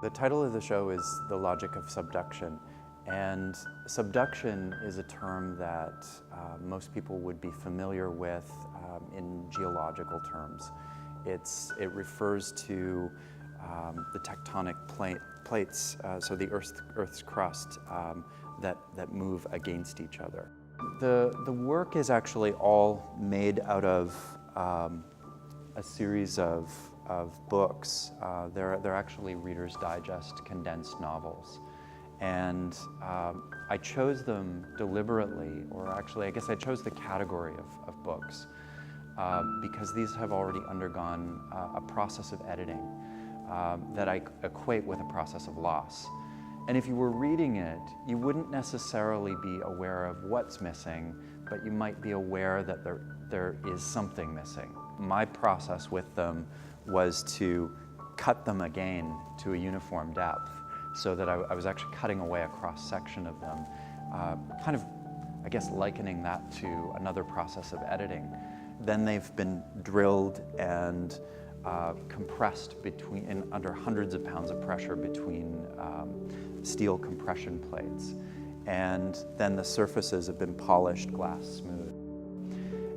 The title of the show is The Logic of Subduction, and subduction is a term that most people would be familiar with in geological terms. It refers to the tectonic plates, so the Earth's crust, that move against each other. The work is actually all made out of a series of books. They're actually Reader's Digest condensed novels. And I chose them deliberately, or actually I guess I chose the category of books because these have already undergone a process of editing that I equate with a process of loss. And if you were reading it, you wouldn't necessarily be aware of what's missing, but you might be aware that there is something missing. My process with them was to cut them again to a uniform depth so that I was actually cutting away a cross-section of them, kind of, I guess, likening that to another process of editing. Then they've been drilled and compressed under hundreds of pounds of pressure between steel compression plates. And then the surfaces have been polished glass smooth.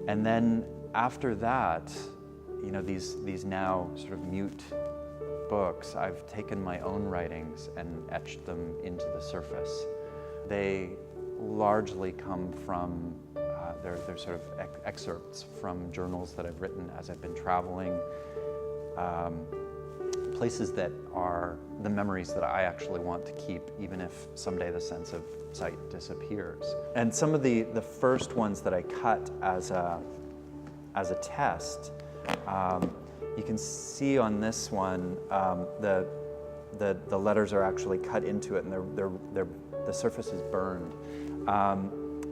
And then after that, you know, these now sort of mute books, I've taken my own writings and etched them into the surface. They largely come from, they're sort of excerpts from journals that I've written as I've been traveling, places that are the memories that I actually want to keep, even if someday the sense of sight disappears. And some of the first ones that I cut as a test, you can see on this one, the letters are actually cut into it, and the surface is burned.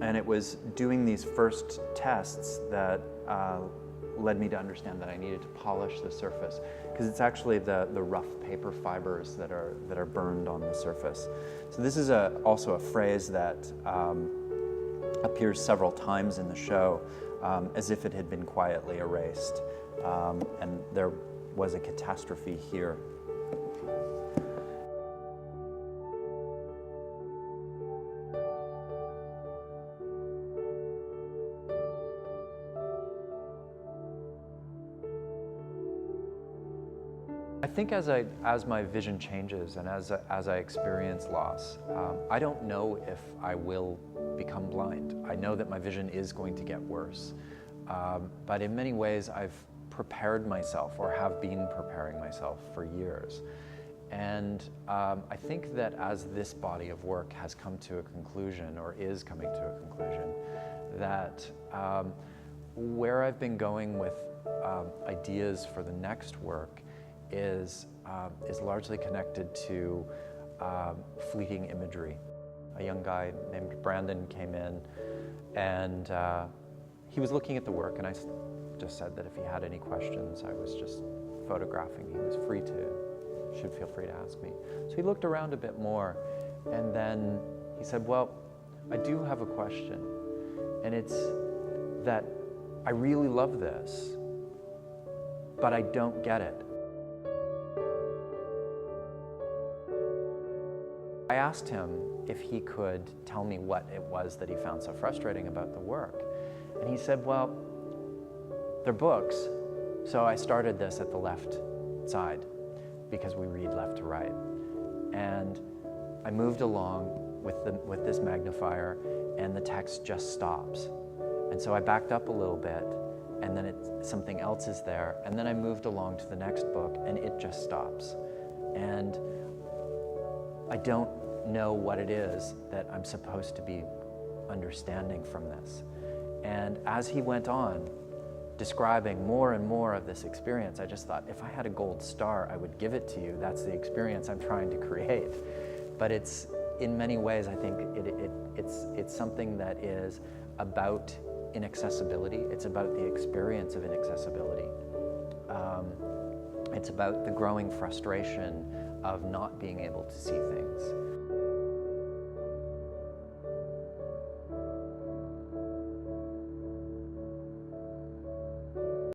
And it was doing these first tests that led me to understand that I needed to polish the surface, because it's actually the rough paper fibers that are burned on the surface. So this is also a phrase that appears several times in the show, as if it had been quietly erased. And there was a catastrophe here. I think as my vision changes and as I experience loss, I don't know if I will become blind. I know that my vision is going to get worse. But in many ways, I've prepared myself, or have been preparing myself for years. And I think that as this body of work has come to a conclusion, or is coming to a conclusion, that where I've been going with ideas for the next work is largely connected to fleeting imagery. A young guy named Brandon came in, and he was looking at the work, and I just said that if he had any questions, I was just photographing. He was should feel free to ask me. So he looked around a bit more, and then he said, well, I do have a question, and it's that I really love this, but I don't get it. I asked him if he could tell me what it was that he found so frustrating about the work. And he said, well, they're books, so I started this at the left side because we read left to right. And I moved along with this magnifier, and the text just stops. And so I backed up a little bit, and then something else is there, and then I moved along to the next book, and it just stops. And I don't know what it is that I'm supposed to be understanding from this. And as he went on, describing more and more of this experience, I just thought, if I had a gold star, I would give it to you. That's the experience I'm trying to create. But it's, in many ways, I think it's something that is about inaccessibility. It's about the experience of inaccessibility. It's about the growing frustration of not being able to see things.